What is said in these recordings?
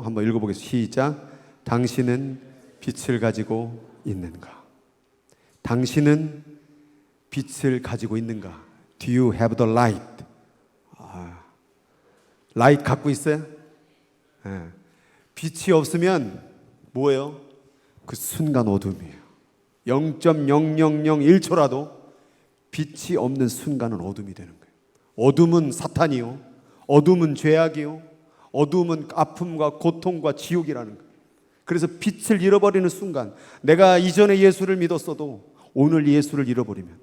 한번 읽어보겠습니다. 시작. 당신은 빛을 가지고 있는가? 당신은 빛을 가지고 있는가? Do you have the light? 라이트 갖고 있어요? 네. 빛이 없으면 뭐예요? 그 순간 어둠이에요. 0.0001초라도 빛이 없는 순간은 어둠이 되는 거예요. 어둠은 사탄이요, 어둠은 죄악이요, 어둠은 아픔과 고통과 지옥이라는 거예요. 그래서 빛을 잃어버리는 순간, 내가 이전에 예수를 믿었어도 오늘 예수를 잃어버리면,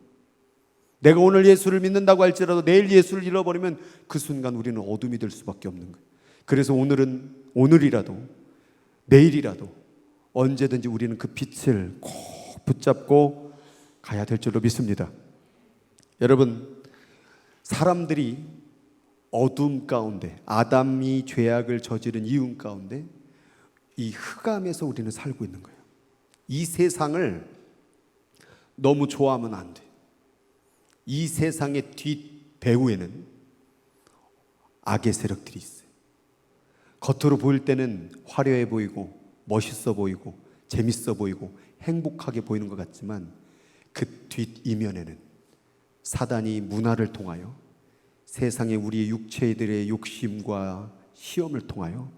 내가 오늘 예수를 믿는다고 할지라도 내일 예수를 잃어버리면 그 순간 우리는 어둠이 될 수밖에 없는 거예요. 그래서 오늘이라도 내일이라도 언제든지 우리는 그 빛을 꼭 붙잡고 가야 될 줄로 믿습니다. 여러분, 사람들이 어둠 가운데, 아담이 죄악을 저지른 이유 가운데 이 흑암에서 우리는 살고 있는 거예요. 이 세상을 너무 좋아하면 안 돼. 이 세상의 뒷배후에는 악의 세력들이 있어요. 겉으로 보일 때는 화려해 보이고 멋있어 보이고 재밌어 보이고 행복하게 보이는 것 같지만 그 뒷이면에는 사단이 문화를 통하여 세상의 우리의 육체들의 욕심과 시험을 통하여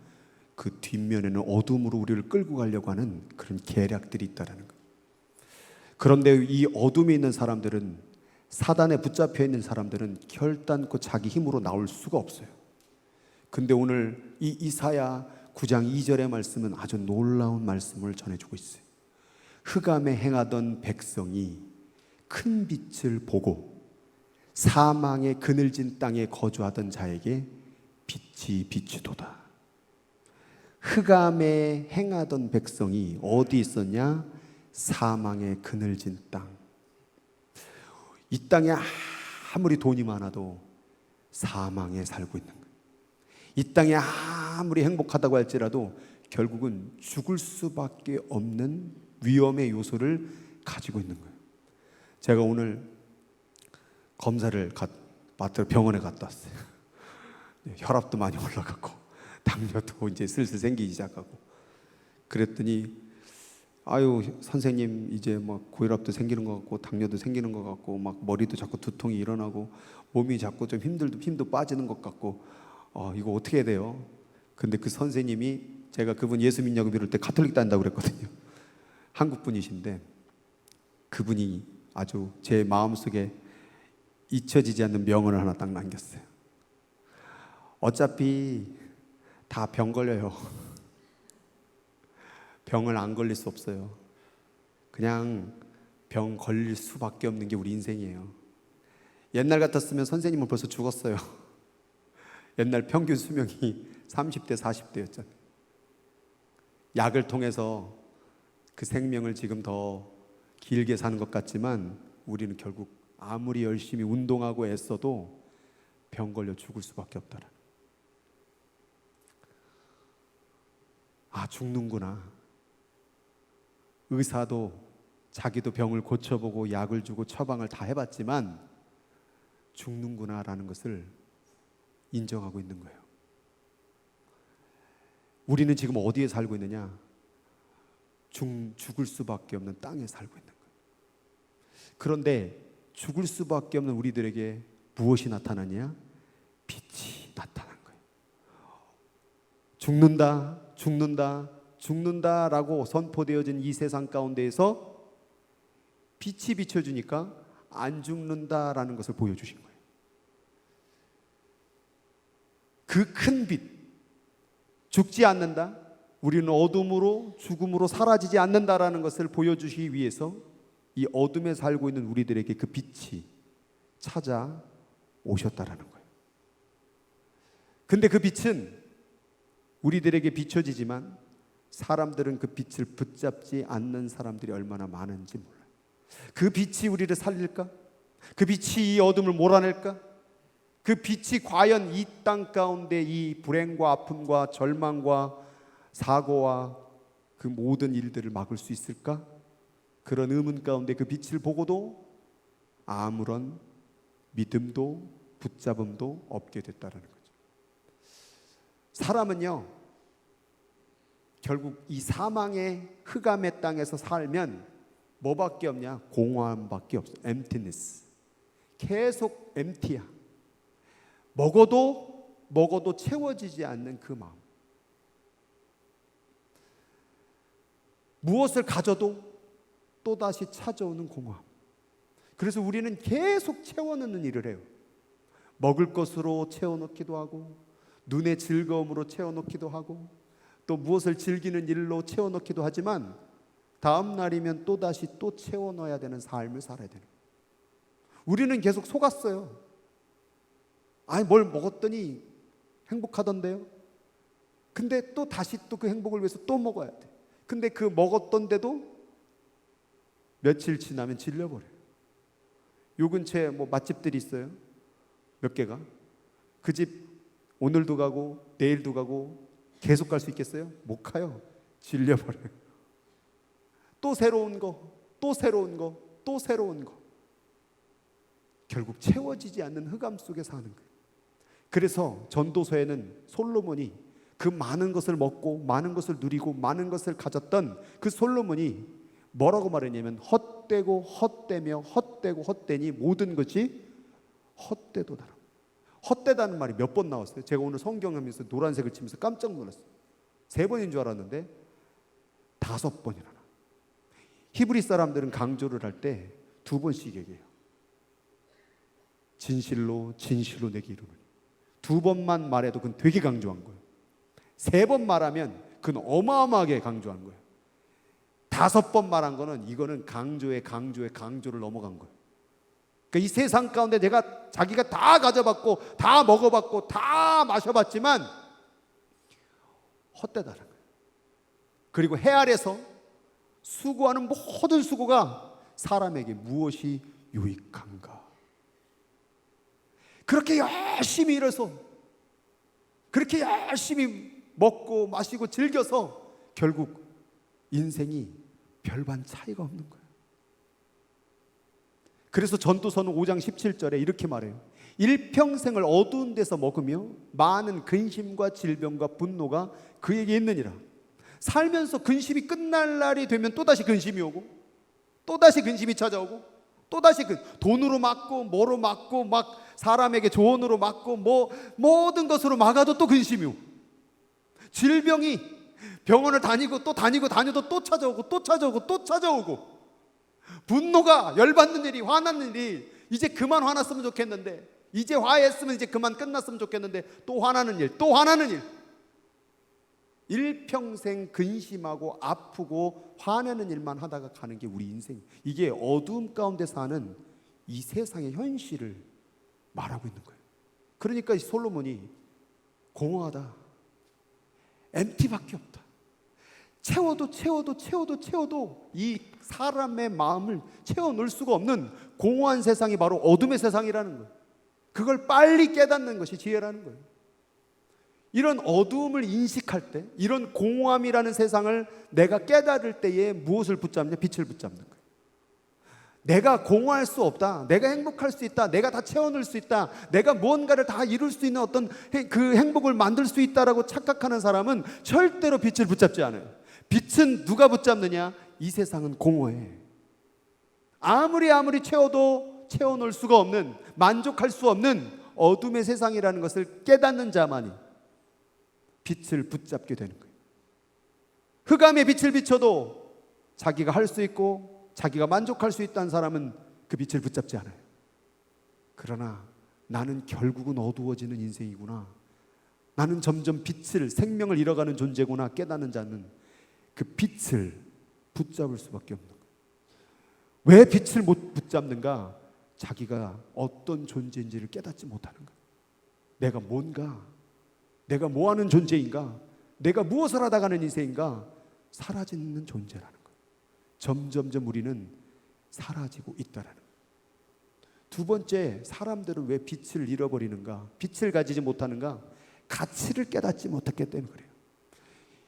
그 뒷면에는 어둠으로 우리를 끌고 가려고 하는 그런 계략들이 있다는 거예요. 그런데 이 어둠에 있는 사람들은, 사단에 붙잡혀 있는 사람들은 결단코 자기 힘으로 나올 수가 없어요. 근데 오늘 이 이사야 9장 2절의 말씀은 아주 놀라운 말씀을 전해주고 있어요. 흑암에 행하던 백성이 큰 빛을 보고 사망의 그늘진 땅에 거주하던 자에게 빛이 비추도다. 흑암에 행하던 백성이 어디 있었냐? 사망의 그늘진 땅. 이 땅에 아무리 돈이 많아도 사망에 살고 있는 거예요. 이 땅에 아무리 행복하다고 할지라도 결국은 죽을 수밖에 없는 위험의 요소를 가지고 있는 거예요. 제가 오늘 검사를 병원에 갔다 왔어요. 혈압도 많이 올라갔고 당뇨도 이제 슬슬 생기기 시작하고, 그랬더니 아유 선생님, 이제 막 고혈압도 생기는 것 같고 당뇨도 생기는 것 같고 막 머리도 자꾸 두통이 일어나고 몸이 자꾸 좀 힘도 빠지는 것 같고 이거 어떻게 해야 돼요? 근데 그 선생님이, 제가 그분 예수 믿냐고 물을 때 가톨릭 다닌다고 그랬거든요. 한국 분이신데 그분이 아주 제 마음속에 잊혀지지 않는 명언을 하나 딱 남겼어요. 어차피 다 병 걸려요. 병을 안 걸릴 수 없어요. 그냥 병 걸릴 수밖에 없는 게 우리 인생이에요. 옛날 같았으면 선생님은 벌써 죽었어요. 옛날 평균 수명이 30대 40대였잖아요. 약을 통해서 그 생명을 지금 더 길게 사는 것 같지만 우리는 결국 아무리 열심히 운동하고 애써도 병 걸려 죽을 수밖에 없다는. 죽는구나. 의사도 자기도 병을 고쳐보고 약을 주고 처방을 다 해봤지만 죽는구나라는 것을 인정하고 있는 거예요. 우리는 지금 어디에 살고 있느냐? 죽을 수밖에 없는 땅에 살고 있는 거예요. 그런데 죽을 수밖에 없는 우리들에게 무엇이 나타나냐? 빛이 나타난 거예요. 죽는다라고 선포되어진 이 세상 가운데에서 빛이 비춰주니까 안 죽는다라는 것을 보여주신 거예요. 그 큰 빛, 죽지 않는다, 우리는 어둠으로 죽음으로 사라지지 않는다라는 것을 보여주시기 위해서 이 어둠에 살고 있는 우리들에게 그 빛이 찾아오셨다라는 거예요. 근데 그 빛은 우리들에게 비춰지지만 사람들은 그 빛을 붙잡지 않는 사람들이 얼마나 많은지 몰라요. 그 빛이 우리를 살릴까? 그 빛이 이 어둠을 몰아낼까? 그 빛이 과연 이 땅 가운데 이 불행과 아픔과 절망과 사고와 그 모든 일들을 막을 수 있을까? 그런 의문 가운데 그 빛을 보고도 아무런 믿음도 붙잡음도 없게 됐다는 거죠. 사람은요, 결국 이 사망의 흑암의 땅에서 살면 뭐밖에 없냐? 공허함밖에 없어. emptiness. 계속 empty야. 먹어도 채워지지 않는 그 마음. 무엇을 가져도 또다시 찾아오는 공허함. 그래서 우리는 계속 채워넣는 일을 해요. 먹을 것으로 채워넣기도 하고, 눈의 즐거움으로 채워넣기도 하고, 또 무엇을 즐기는 일로 채워넣기도 하지만 다음 날이면 또다시 또 채워넣어야 되는 삶을 살아야 되는 거예요. 우리는 계속 속았어요. 아니 뭘 먹었더니 행복하던데요. 근데 또 다시 또 그 행복을 위해서 또 먹어야 돼. 근데 그 먹었던데도 며칠 지나면 질려버려요. 요 근처에 뭐 맛집들이 있어요. 몇 개가. 그 집 오늘도 가고 내일도 가고 계속 갈 수 있겠어요? 못 가요. 질려버려요. 또 새로운 거, 또 새로운 거, 또 새로운 거. 결국 채워지지 않는 흑암 속에 사는 거예요. 그래서 전도서에는 솔로몬이 그 많은 것을 먹고 많은 것을 누리고 많은 것을 가졌던 그 솔로몬이 뭐라고 말했냐면 헛되고 헛되며 헛되고 헛되니 모든 것이 헛되도다. 헛되다는 말이 몇 번 나왔어요. 제가 오늘 성경하면서 노란색을 치면서 깜짝 놀랐어요. 3번인 줄 알았는데 5번이나. 히브리 사람들은 강조를 할 때 2번씩 얘기해요. 진실로 진실로 내게 이르노니. 2번만 말해도 그건 되게 강조한 거예요. 3번 말하면 그건 어마어마하게 강조한 거예요. 5번 말한 거는 이거는 강조에 강조를 넘어간 거예요. 그러니까 이 세상 가운데 자기가 다 가져봤고 다 먹어봤고 다 마셔봤지만 헛되다는 거예요. 그리고 해 아래서 수고하는 모든 수고가 사람에게 무엇이 유익한가? 그렇게 열심히 일해서 그렇게 열심히 먹고 마시고 즐겨서 결국 인생이 별반 차이가 없는 거예요. 그래서 전도서는 5장 17절에 이렇게 말해요. 일평생을 어두운 데서 먹으며 많은 근심과 질병과 분노가 그에게 있느니라. 살면서 근심이 끝날 날이 되면 또다시 근심이 오고 또다시 근심이 찾아오고 또다시 돈으로 막고 뭐로 막고 막 사람에게 조언으로 막고 뭐 모든 것으로 막아도 또 근심이 오고 질병이 병원을 다니고 또 다녀도 또 찾아오고 또 찾아오고 또 찾아오고 분노가 열받는 일이 화나는 일이 이제 그만 화났으면 좋겠는데 이제 화했으면 이제 그만 끝났으면 좋겠는데 또 화나는 일 또 화나는 일 일평생 근심하고 아프고 화내는 일만 하다가 가는 게 우리 인생. 이게 어두움 가운데 사는 이 세상의 현실을 말하고 있는 거예요. 그러니까 이 솔로몬이 공허하다, 엠티밖에 없다. 채워도 이 사람의 마음을 채워넣을 수가 없는 공허한 세상이 바로 어둠의 세상이라는 거예요. 그걸 빨리 깨닫는 것이 지혜라는 거예요. 이런 어두움을 인식할 때, 이런 공허함이라는 세상을 내가 깨달을 때에 무엇을 붙잡냐? 빛을 붙잡는 거예요. 내가 공허할 수 없다, 내가 행복할 수 있다, 내가 다 채워넣을 수 있다, 내가 무언가를 다 이룰 수 있는 어떤 그 행복을 만들 수 있다라고 착각하는 사람은 절대로 빛을 붙잡지 않아요. 빛은 누가 붙잡느냐? 이 세상은 공허해. 아무리 채워도 채워넣을 수가 없는, 만족할 수 없는 어둠의 세상이라는 것을 깨닫는 자만이 빛을 붙잡게 되는 거예요. 흑암에 빛을 비춰도 자기가 할 수 있고 자기가 만족할 수 있다는 사람은 그 빛을 붙잡지 않아요. 그러나 나는 결국은 어두워지는 인생이구나, 나는 점점 빛을, 생명을 잃어가는 존재구나 깨닫는 자는 그 빛을 붙잡을 수밖에 없는 거예요. 왜 빛을 못 붙잡는가? 자기가 어떤 존재인지를 깨닫지 못하는 거예요. 내가 뭔가, 내가 뭐하는 존재인가, 내가 무엇을 하다 가는 인생인가, 사라지는 존재라는 거예요. 점점점 우리는 사라지고 있다라는 거예요. 두 번째, 사람들은 왜 빛을 잃어버리는가, 빛을 가지지 못하는가? 가치를 깨닫지 못했기 때문에 그래요.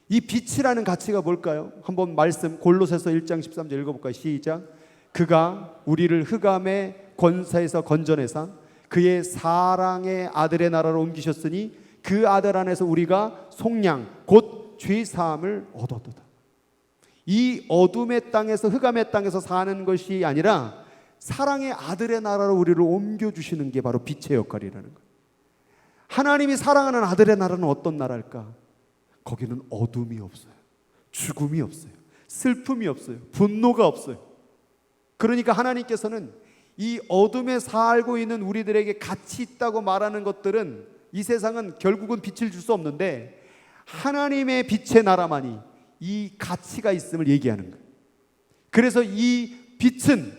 이 빛이라는 가치가 뭘까요? 한번 말씀 골로새서 1장 13절 읽어볼까요? 시작. 그가 우리를 흑암의 권세에서 건져내사 그의 사랑의 아들의 나라로 옮기셨으니 그 아들 안에서 우리가 속량 곧 죄 사함을 얻었도다. 이 어둠의 땅에서, 흑암의 땅에서 사는 것이 아니라 사랑의 아들의 나라로 우리를 옮겨주시는 게 바로 빛의 역할이라는 거예요. 하나님이 사랑하는 아들의 나라는 어떤 나라일까? 거기는 어둠이 없어요. 죽음이 없어요. 슬픔이 없어요. 분노가 없어요. 그러니까 하나님께서는 이 어둠에 살고 있는 우리들에게 가치 있다고 말하는 것들은, 이 세상은 결국은 빛을 줄 수 없는데 하나님의 빛의 나라만이 이 가치가 있음을 얘기하는 거예요. 그래서 이 빛은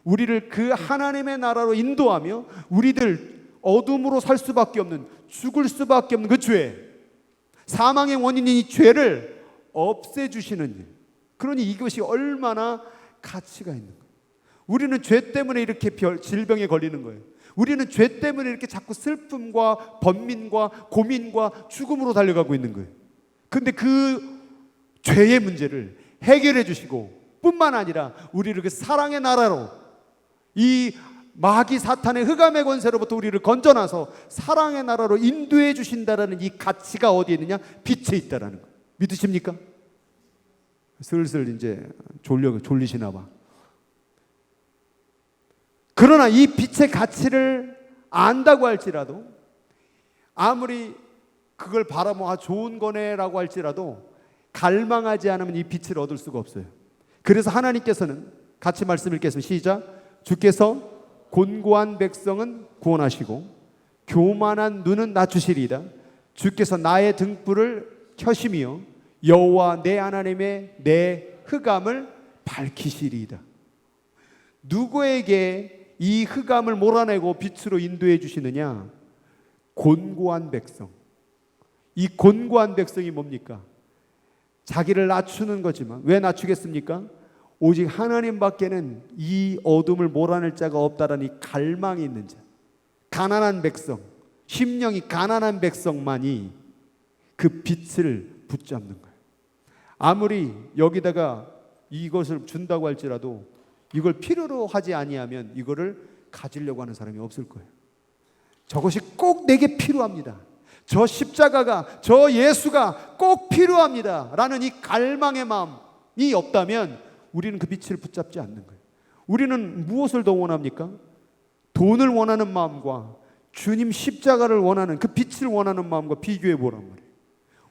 우리를 그 하나님의 나라로 인도하며 우리들 어둠으로 살 수밖에 없는, 죽을 수밖에 없는 그 죄, 사망의 원인인 이 죄를 없애주시는 일. 그러니 이것이 얼마나 가치가 있는 거예요. 우리는 죄 때문에 이렇게 질병에 걸리는 거예요. 우리는 죄 때문에 이렇게 자꾸 슬픔과 번민과 고민과 죽음으로 달려가고 있는 거예요. 근데 그 죄의 문제를 해결해 주시고 뿐만 아니라 우리를 그 사랑의 나라로, 이 마귀 사탄의 흑암의 권세로부터 우리를 건져놔서 사랑의 나라로 인도해 주신다라는 이 가치가 어디에 있느냐? 빛에 있다라는 거. 믿으십니까? 슬슬 이제 졸리시나 봐. 그러나 이 빛의 가치를 안다고 할지라도, 아무리 그걸 바라보아 좋은 거네라고 할지라도 갈망하지 않으면 이 빛을 얻을 수가 없어요. 그래서 하나님께서는, 같이 말씀 읽겠습니다. 시작. 주께서 곤고한 백성은 구원하시고 교만한 눈은 낮추시리이다. 주께서 나의 등불을 켜시며 여호와 내 하나님의 내 흑암을 밝히시리이다. 누구에게 이 흑암을 몰아내고 빛으로 인도해 주시느냐? 곤고한 백성. 이 곤고한 백성이 뭡니까? 자기를 낮추는 거지만, 왜 낮추겠습니까? 오직 하나님밖에는 이 어둠을 몰아낼 자가 없다라는 이 갈망이 있는 자, 가난한 백성, 심령이 가난한 백성만이 그 빛을 붙잡는 거예요. 아무리 여기다가 이것을 준다고 할지라도 이걸 필요로 하지 아니하면 이거를 가지려고 하는 사람이 없을 거예요. 저것이 꼭 내게 필요합니다. 저 십자가가, 저 예수가 꼭 필요합니다 라는 이 갈망의 마음이 없다면 우리는 그 빛을 붙잡지 않는 거예요. 우리는 무엇을 더 원합니까? 돈을 원하는 마음과 주님 십자가를 원하는, 그 빛을 원하는 마음과 비교해 보란 말이에요.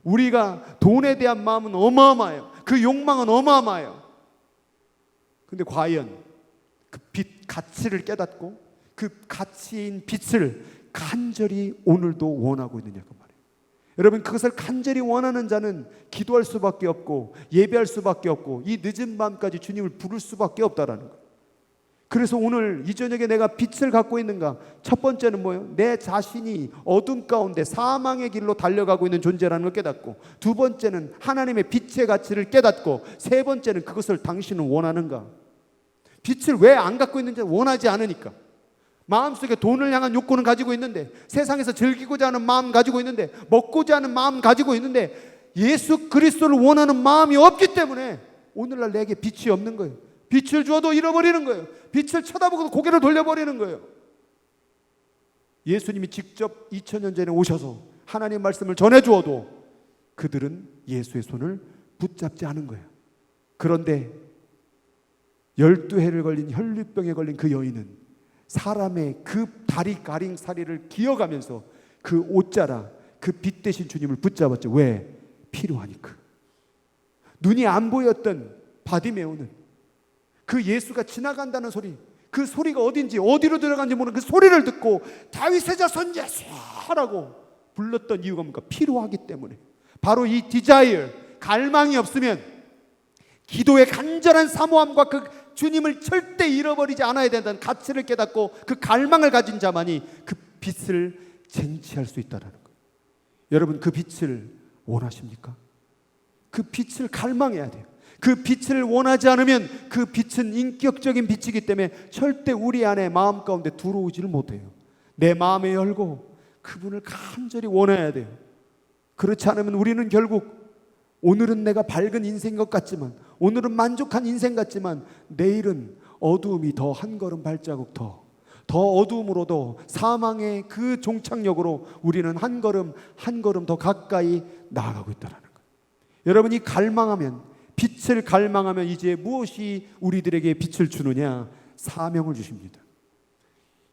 우리가 돈에 대한 마음은 어마어마해요. 그 욕망은 어마어마해요. 근데 과연 그 빛 가치를 깨닫고 그 가치인 빛을 간절히 오늘도 원하고 있느냐고 말이에요. 여러분, 그것을 간절히 원하는 자는 기도할 수밖에 없고 예배할 수밖에 없고 이 늦은 밤까지 주님을 부를 수밖에 없다라는 거예요. 그래서 오늘 이 저녁에 내가 빛을 갖고 있는가? 첫 번째는 뭐예요? 내 자신이 어둠 가운데 사망의 길로 달려가고 있는 존재라는 걸 깨닫고, 두 번째는 하나님의 빛의 가치를 깨닫고, 세 번째는 그것을 당신은 원하는가? 빛을 왜 안 갖고 있는지 원하지 않으니까. 마음속에 돈을 향한 욕구는 가지고 있는데, 세상에서 즐기고자 하는 마음 가지고 있는데, 먹고자 하는 마음 가지고 있는데 예수 그리스도를 원하는 마음이 없기 때문에 오늘날 내게 빛이 없는 거예요. 빛을 주어도 잃어버리는 거예요. 빛을 쳐다보고도 고개를 돌려버리는 거예요. 예수님이 직접 2000년 전에 오셔서 하나님 말씀을 전해주어도 그들은 예수의 손을 붙잡지 않은 거예요. 그런데 12해를 걸린 혈류병에 걸린 그 여인은 사람의 그 다리 가림살이를 기어가면서 그 옷자락, 그 빛 대신 주님을 붙잡았죠. 왜? 필요하니까. 눈이 안 보였던 바디메오는 그 예수가 지나간다는 소리, 그 소리가 어딘지, 어디로 들어간지 모르는 그 소리를 듣고 다윗의 자손 예수라고 불렀던 이유가 뭡니까? 필요하기 때문에. 바로 이 디자이어, 갈망이 없으면, 기도의 간절한 사모함과 그 주님을 절대 잃어버리지 않아야 된다는 가치를 깨닫고 그 갈망을 가진 자만이 그 빛을 쟁취할 수 있다는 거예요. 여러분, 그 빛을 원하십니까? 그 빛을 갈망해야 돼요. 그 빛을 원하지 않으면 그 빛은 인격적인 빛이기 때문에 절대 우리 안에 마음 가운데 들어오지를 못해요. 내 마음에 열고 그분을 간절히 원해야 돼요. 그렇지 않으면 우리는 결국 오늘은 내가 밝은 인생인 것 같지만, 오늘은 만족한 인생 같지만 내일은 어두움이 더 한 걸음 발자국 더 어두움으로도 사망의 그 종착역으로 우리는 한 걸음 한 걸음 더 가까이 나아가고 있다는 거예요. 여러분이 갈망하면, 빛을 갈망하면 이제 무엇이 우리들에게 빛을 주느냐? 사명을 주십니다.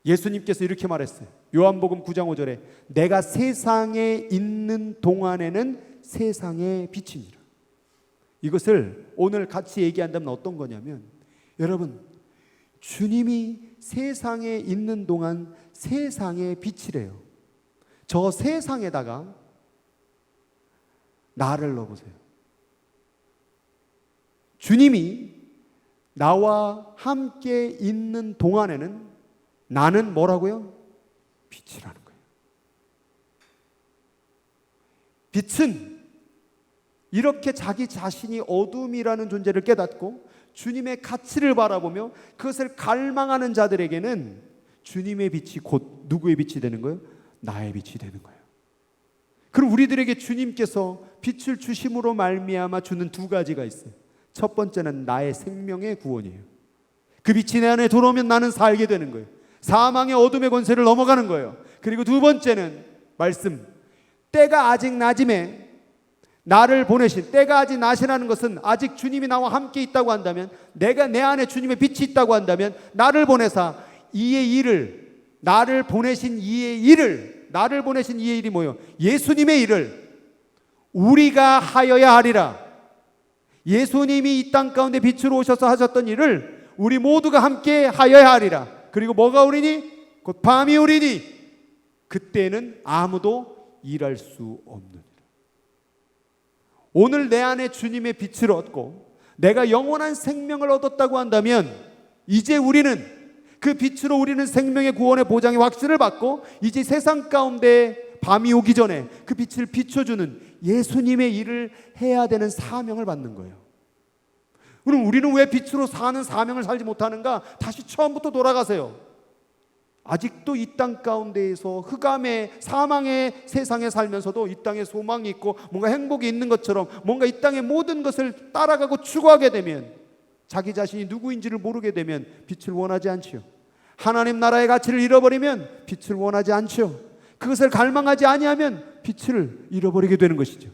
예수님께서 이렇게 말했어요. 요한복음 9장 5절에 내가 세상에 있는 동안에는 세상의 빛이니라. 이것을 오늘 같이 얘기한다면 어떤 거냐면, 여러분, 주님이 세상에 있는 동안 세상의 빛이래요. 저 세상에다가 나를 넣어보세요. 주님이 나와 함께 있는 동안에는 나는 뭐라고요? 빛이라는 거예요. 빛은 이렇게 자기 자신이 어둠이라는 존재를 깨닫고 주님의 가치를 바라보며 그것을 갈망하는 자들에게는 주님의 빛이 곧 누구의 빛이 되는 거예요? 나의 빛이 되는 거예요. 그럼 우리들에게 주님께서 빛을 주심으로 말미암아 주는 두 가지가 있어요. 첫 번째는 나의 생명의 구원이에요. 그 빛이 내 안에 들어오면 나는 살게 되는 거예요. 사망의 어둠의 권세를 넘어가는 거예요. 그리고 두 번째는 말씀, 때가 아직 낮음에 나를 보내신, 때가 아직 낮이라는 것은 아직 주님이 나와 함께 있다고 한다면, 내가 내 안에 주님의 빛이 있다고 한다면, 나를 보내사 이의 일을, 나를 보내신 이의 일을, 나를 보내신 이의 일이 뭐예요? 예수님의 일을 우리가 하여야 하리라. 예수님이 이 땅 가운데 빛으로 오셔서 하셨던 일을 우리 모두가 함께 하여야 하리라. 그리고 뭐가 오리니? 곧 밤이 오리니 그때는 아무도 일할 수 없느니라. 오늘 내 안에 주님의 빛을 얻고 내가 영원한 생명을 얻었다고 한다면, 이제 우리는 그 빛으로 우리는 생명의 구원의 보장의 확신을 받고 이제 세상 가운데 밤이 오기 전에 그 빛을 비춰주는 예수님의 일을 해야 되는 사명을 받는 거예요. 그럼 우리는 왜 빛으로 사는 사명을 살지 못하는가? 다시 처음부터 돌아가세요. 아직도 이 땅 가운데에서 흑암의 사망의 세상에 살면서도 이 땅에 소망이 있고 뭔가 행복이 있는 것처럼 뭔가 이 땅의 모든 것을 따라가고 추구하게 되면, 자기 자신이 누구인지를 모르게 되면 빛을 원하지 않지요. 하나님 나라의 가치를 잃어버리면 빛을 원하지 않죠. 그것을 갈망하지 아니하면 빛을 잃어버리게 되는 것이죠.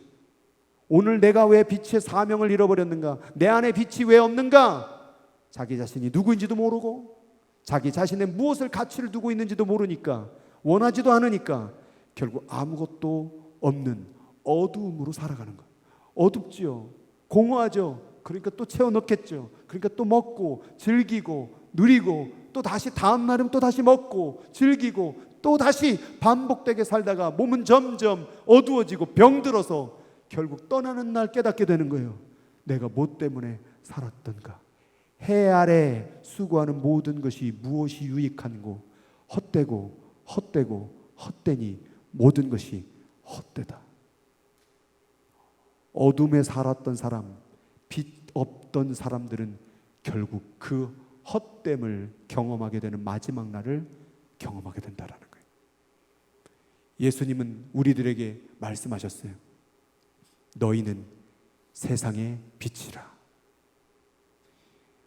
오늘 내가 왜 빛의 사명을 잃어버렸는가? 내 안에 빛이 왜 없는가? 자기 자신이 누구인지도 모르고 자기 자신의 무엇을 가치를 두고 있는지도 모르니까, 원하지도 않으니까 결국 아무것도 없는 어두움으로 살아가는 거예요. 어둡지요. 공허하죠. 그러니까 또 채워 넣겠죠. 그러니까 또 먹고 즐기고 누리고 또 다시 다음 날은 또 다시 먹고 즐기고 또 다시 반복되게 살다가 몸은 점점 어두워지고 병들어서 결국 떠나는 날 깨닫게 되는 거예요. 내가 뭐 때문에 살았던가? 해 아래 수고하는 모든 것이 무엇이 유익한고 헛되고 헛되고 헛되니 모든 것이 헛되다. 어둠에 살았던 사람, 빛 없던 사람들은 결국 그 헛됨을 경험하게 되는 마지막 날을 경험하게 된다라는 거예요. 예수님은 우리들에게 말씀하셨어요. 너희는 세상의 빛이라.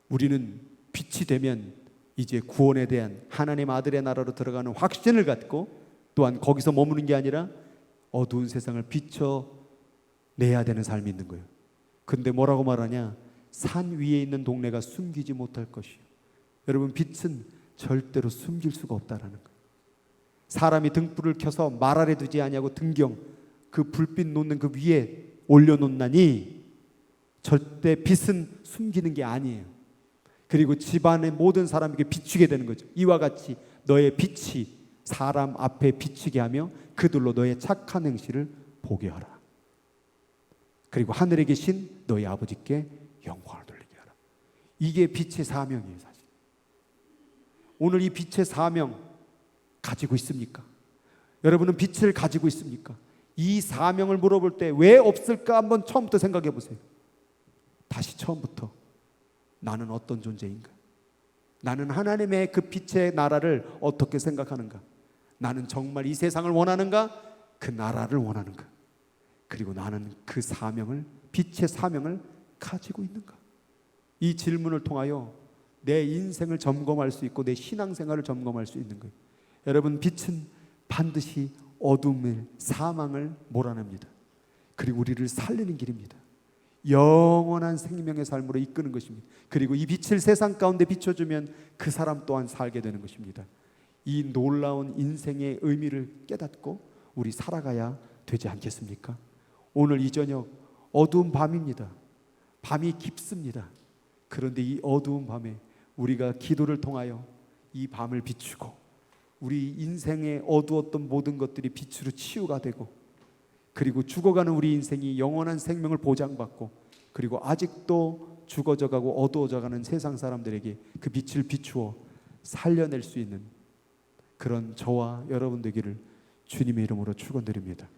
우리는 빛이 되면 이제 구원에 대한 하나님 아들의 나라로 들어가는 확신을 갖고, 또한 거기서 머무는 게 아니라 어두운 세상을 비춰내야 되는 삶이 있는 거예요. 근데 뭐라고 말하냐? 산 위에 있는 동네가 숨기지 못할 것이요. 여러분, 빛은 절대로 숨길 수가 없다라는 거예요. 사람이 등불을 켜서 말 아래 두지 아니하고 등경, 그 불빛 놓는 그 위에 올려놓나니 절대 빛은 숨기는 게 아니에요. 그리고 집안의 모든 사람에게 비추게 되는 거죠. 이와 같이 너의 빛이 사람 앞에 비추게 하며 그들로 너의 착한 행실을 보게 하라. 그리고 하늘에 계신 너희 아버지께 영광을 돌리게 하라. 이게 빛의 사명이에요, 사실. 오늘 이 빛의 사명 가지고 있습니까? 여러분은 빛을 가지고 있습니까? 이 사명을 물어볼 때 왜 없을까 한번 처음부터 생각해 보세요. 다시 처음부터 나는 어떤 존재인가? 나는 하나님의 그 빛의 나라를 어떻게 생각하는가? 나는 정말 이 세상을 원하는가? 그 나라를 원하는가? 그리고 나는 그 사명을, 빛의 사명을 가지고 있는가? 이 질문을 통하여 내 인생을 점검할 수 있고 내 신앙생활을 점검할 수 있는 거예요. 여러분, 빛은 반드시 어둠을, 사망을 몰아냅니다. 그리고 우리를 살리는 길입니다. 영원한 생명의 삶으로 이끄는 것입니다. 그리고 이 빛을 세상 가운데 비춰주면 그 사람 또한 살게 되는 것입니다. 이 놀라운 인생의 의미를 깨닫고 우리 살아가야 되지 않겠습니까? 오늘 이 저녁 어두운 밤입니다. 밤이 깊습니다. 그런데 이 어두운 밤에 우리가 기도를 통하여 이 밤을 비추고 우리 인생에 어두웠던 모든 것들이 빛으로 치유가 되고, 그리고 죽어가는 우리 인생이 영원한 생명을 보장받고, 그리고 아직도 죽어져가고 어두워져가는 세상 사람들에게 그 빛을 비추어 살려낼 수 있는 그런 저와 여러분 되기를 주님의 이름으로 축원드립니다.